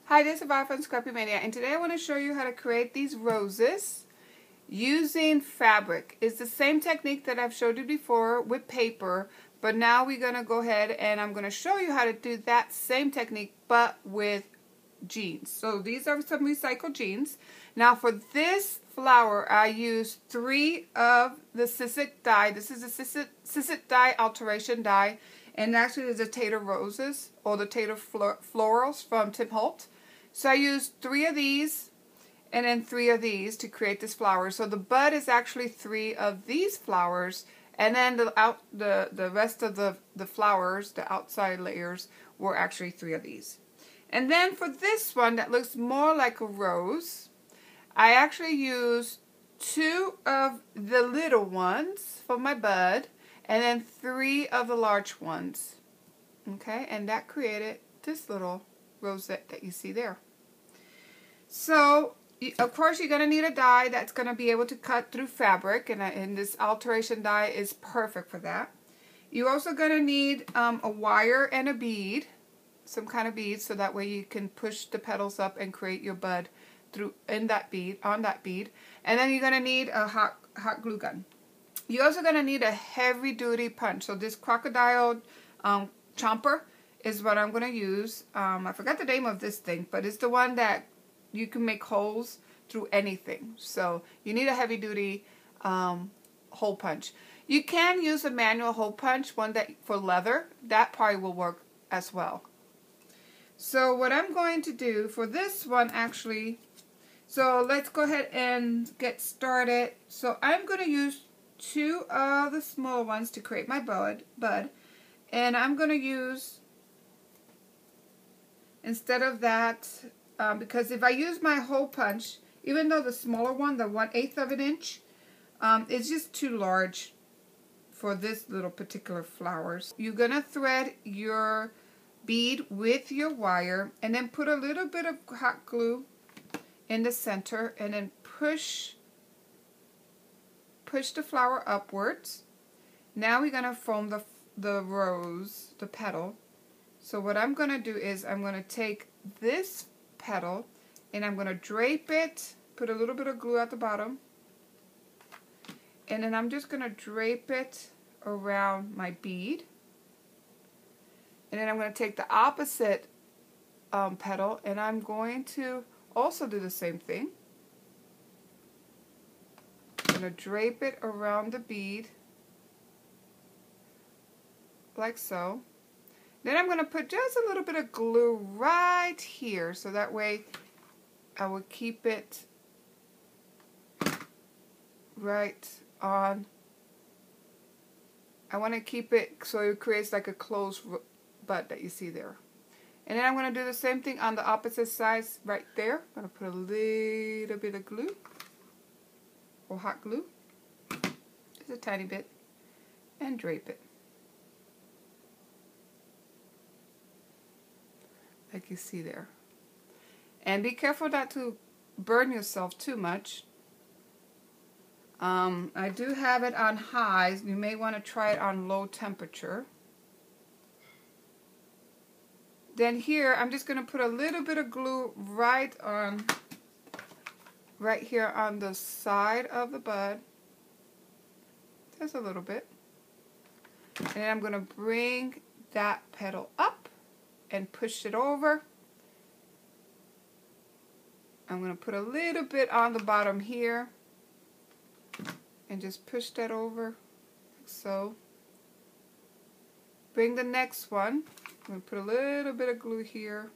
Hi, this is Val from Scrappy Mania, and today I want to show you how to create these roses using fabric. It's the same technique that I've showed you before with paper, but now we're going to go ahead and I'm going to show you how to do that same technique but with jeans. So these are some recycled jeans. Now for this flower I used 3 of the Fabic dye. This is a Fabic dye Alteration dye, and actually there's the Tattered Roses or the Tattered Flowers from Tim Holtz. So I used 3 of these and then 3 of these to create this flower. So the bud is actually 3 of these flowers, and then the rest of the flowers, the outside layers, were actually 3 of these. And then for this one that looks more like a rose, I actually used 2 of the little ones for my bud and then 3 of the large ones. Okay, and that created this little rosette that you see there. So, of course, you're going to need a die that's going to be able to cut through fabric, and this alteration die is perfect for that. You're also going to need a wire and a bead, some kind of bead, so that way you can push the petals up and create your bud through on that bead. And then you're going to need a hot glue gun. You're also going to need a heavy duty punch. So this crocodile chomper is what I'm going to use. I forgot the name of this thing, but it's the one that you can make holes through anything. So you need a heavy duty hole punch. You can use a manual hole punch, one that for leather. That probably will work as well. So what I'm going to do for this one actually, so let's go ahead and get started. So I'm going to use 2 of the smaller ones to create my bud, and I'm going to use, instead of that, because if I use my hole punch, even though the smaller one, the 1/8 of an inch, it's just too large for this little particular flowers. You're going to thread your bead with your wire and then put a little bit of hot glue in the center and then push the flower upwards. Now we're going to form the rose, the petal. So what I'm going to do is I'm going to take this petal and I'm going to drape it, put a little bit of glue at the bottom, and then I'm just going to drape it around my bead. And then I'm going to take the opposite petal and I'm going to also do the same thing. I'm going to drape it around the bead like so. Then I'm going to put just a little bit of glue right here, so that way I will keep it right on. I want to keep it so it creates like a closed bud that you see there. And then I'm going to do the same thing on the opposite side right there. I'm going to put a little bit of glue or hot glue, just a tiny bit, and drape it like you see there. And be careful not to burn yourself too much. I do have it on high. You may want to try it on low temperature. Then here I'm just going to put a little bit of glue right here on the side of the bud, just a little bit, and then I'm going to bring that petal up and push it over. I'm going to put a little bit on the bottom here and just push that over like so. Bring the next one. I'm going to put a little bit of glue here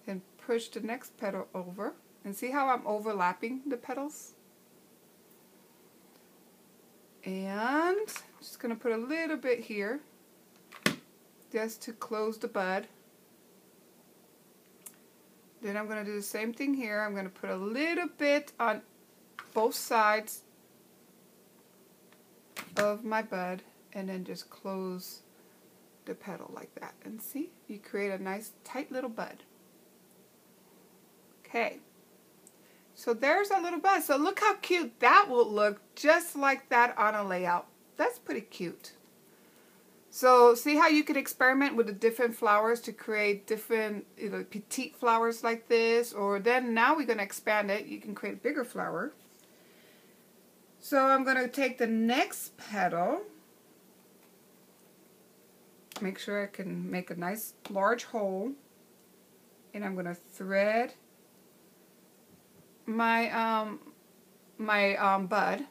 and push the next petal over. And see how I'm overlapping the petals? And I'm just going to put a little bit here just to close the bud. Then I'm going to do the same thing here. I'm going to put a little bit on both sides of my bud and then just close the petal like that. And see, you create a nice tight little bud. Okay. So there's a little bud. So look how cute that will look, just like that on a layout. That's pretty cute. So see how you can experiment with the different flowers to create different petite flowers like this, or then now we're going to expand it. You can create a bigger flower. So I'm going to take the next petal, make sure I can make a nice large hole, and I'm going to thread my bud,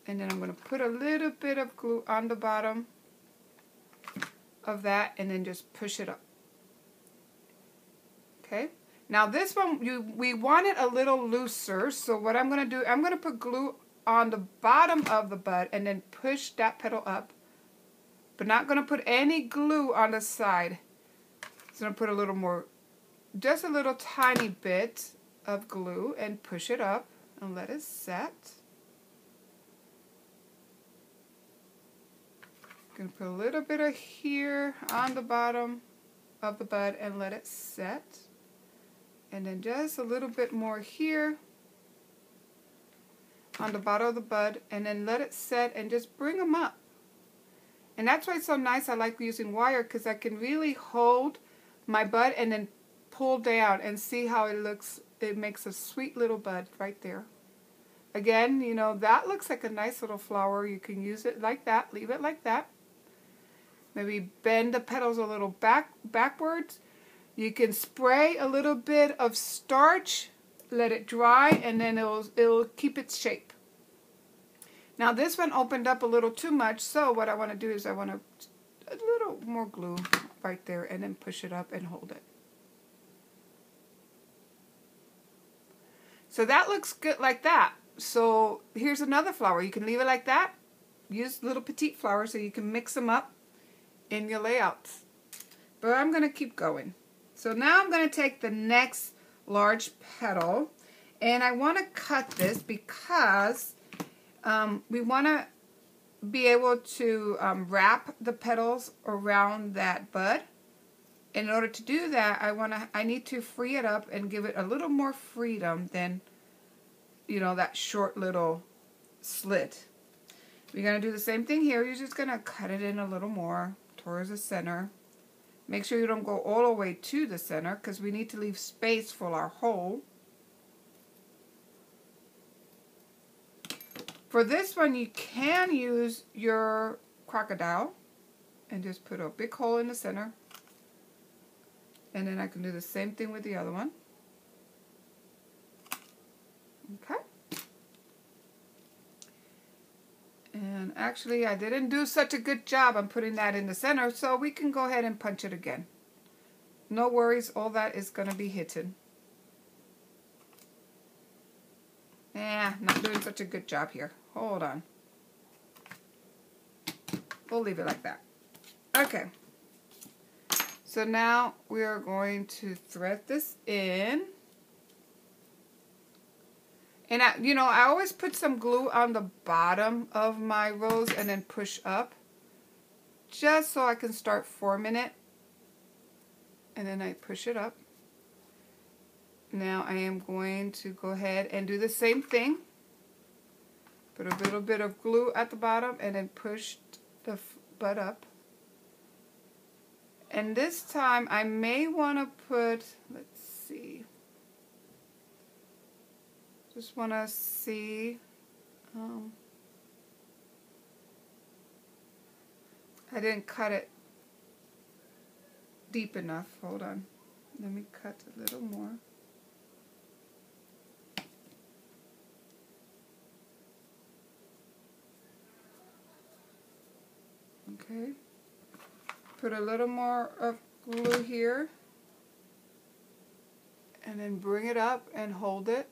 and then I'm going to put a little bit of glue on the bottom of that, and then just push it up. Okay, now this one we want it a little looser, so what I'm going to do, I'm going to put glue on the bottom of the bud and then push that petal up, but not going to put any glue on the side. So I'm going to put a little more, just a little tiny bit of glue, and push it up and let it set. Going to put a little bit of here on the bottom of the bud and let it set, and then just a little bit more here on the bottom of the bud, and then let it set and just bring them up. And that's why it's so nice. I like using wire, because I can really hold my bud and then pull down and see how it looks. It makes a sweet little bud right there. Again, you know, that looks like a nice little flower. You can use it like that, leave it like that. Maybe bend the petals a little backwards. You can spray a little bit of starch, let it dry, and then it'll keep its shape. Now this one opened up a little too much, so what I want to do is I want to a little more glue right there, and then push it up and hold it. So that looks good like that. So here's another flower. You can leave it like that. Use little petite flowers so you can mix them up in your layouts. But I'm going to keep going. So now I'm going to take the next large petal, and I want to cut this because we want to be able to wrap the petals around that bud. In order to do that, I need to free it up and give it a little more freedom than, you know, that short little slit. We're going to do the same thing here. You're just going to cut it in a little more towards the center. Make sure you don't go all the way to the center, because we need to leave space for our hole. For this one, you can use your crocodile and just put a big hole in the center. And then I can do the same thing with the other one. Okay. And actually, I didn't do such a good job on putting that in the center, so we can go ahead and punch it again. No worries, all that is going to be hidden. Not doing such a good job here. Hold on. We'll leave it like that. Okay. So now we are going to thread this in. And I always put some glue on the bottom of my rose and then push up, just so I can start forming it. And then I push it up. Now I am going to go ahead and do the same thing. Put a little bit of glue at the bottom and then push the bud up. And this time I may want to put, let's see. Just want to see. I didn't cut it deep enough. Hold on. Let me cut a little more. Okay. Put a little more of glue here. And then bring it up and hold it.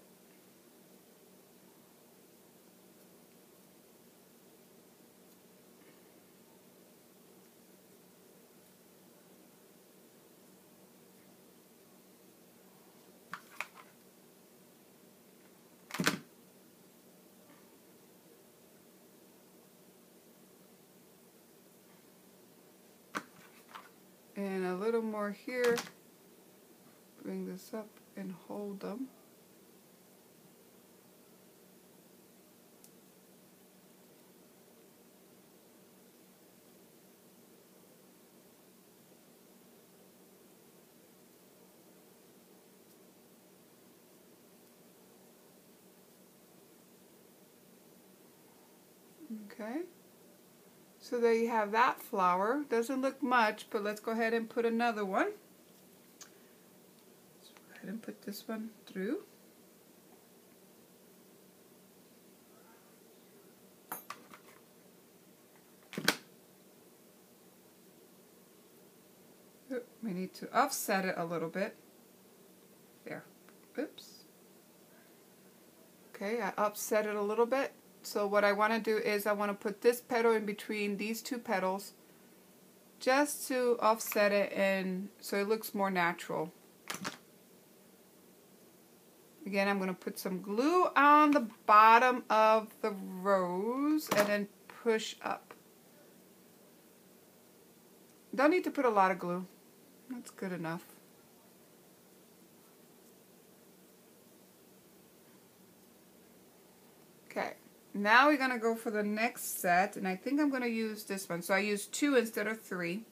And a little more here. Bring this up and hold them. Okay. So there you have that flower. Doesn't look much, but let's go ahead and put another one. Let's go ahead and put this one through. We need to offset it a little bit. There. Oops. Okay, I offset it a little bit. So what I want to do is I want to put this petal in between these two petals just to offset it and so it looks more natural. Again, I'm going to put some glue on the bottom of the rose and then push up. Don't need to put a lot of glue. That's good enough. Okay, now we're going to go for the next set, and I think I'm going to use this one. So I used 2 instead of 3.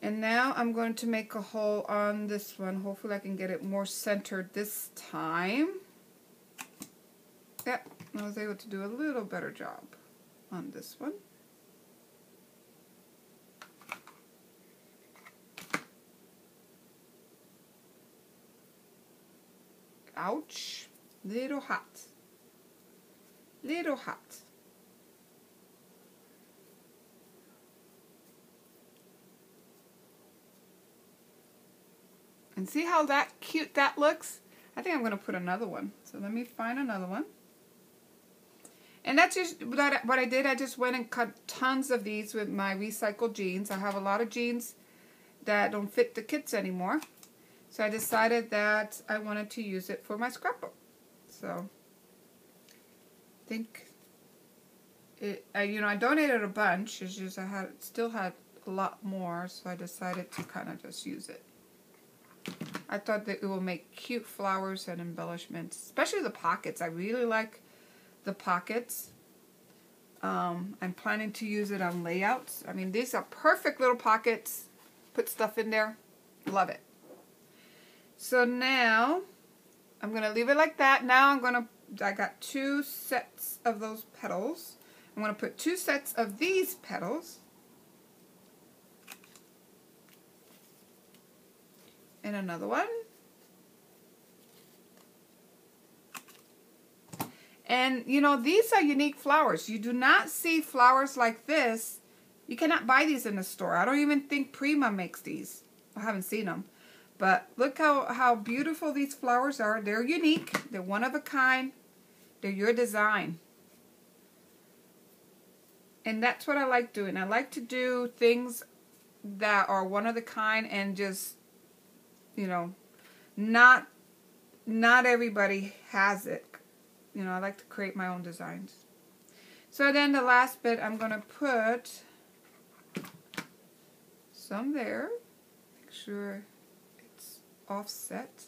And now I'm going to make a hole on this one. Hopefully I can get it more centered this time. Yep, I was able to do a little better job on this one. Ouch. Little hot. Little hot. And see how cute that looks? I think I'm going to put another one. So let me find another one. And that's just what I did. I just went and cut tons of these with my recycled jeans. I have a lot of jeans that don't fit the kits anymore. So I decided that I wanted to use it for my scrapbook. So I think I donated a bunch. It's just I still had a lot more, so I decided to kind of just use it. I thought that it will make cute flowers and embellishments, especially the pockets. I really like the pockets. I'm planning to use it on layouts. I mean, these are perfect little pockets. Put stuff in there. Love it. So now I'm going to leave it like that. Now I got 2 sets of those petals. I'm going to put 2 sets of these petals. And another one. And you know, these are unique flowers. You do not see flowers like this. You cannot buy these in the store. I don't even think Prima makes these. I haven't seen them. But look how beautiful these flowers are. They're unique. They're one of a kind. They're your design. And that's what I like doing. I like to do things that are one of a kind and just, you know, not everybody has it. You know, I like to create my own designs. So then the last bit, I'm going to put some there. Make sure it's offset.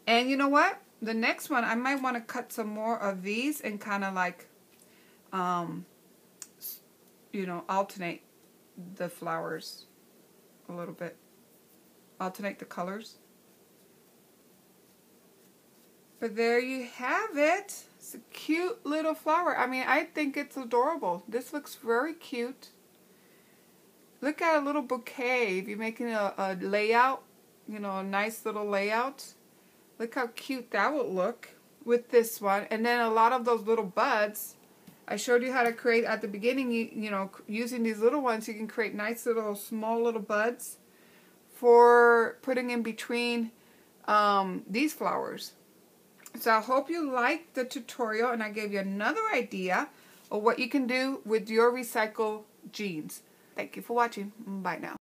And you know what? The next one, I might want to cut some more of these and kind of like, you know, alternate the flowers a little bit. Alternate the colors. But there you have it. It's a cute little flower. I mean, I think it's adorable. This looks very cute. Look at a little bouquet. If you're making a layout, you know, a nice little layout. Look how cute that would look with this one. And then a lot of those little buds. I showed you how to create at the beginning, you know, using these little ones, you can create nice little, small little buds for putting in between these flowers. So I hope you liked the tutorial and I gave you another idea of what you can do with your recycled jeans. Thank you for watching. Bye now.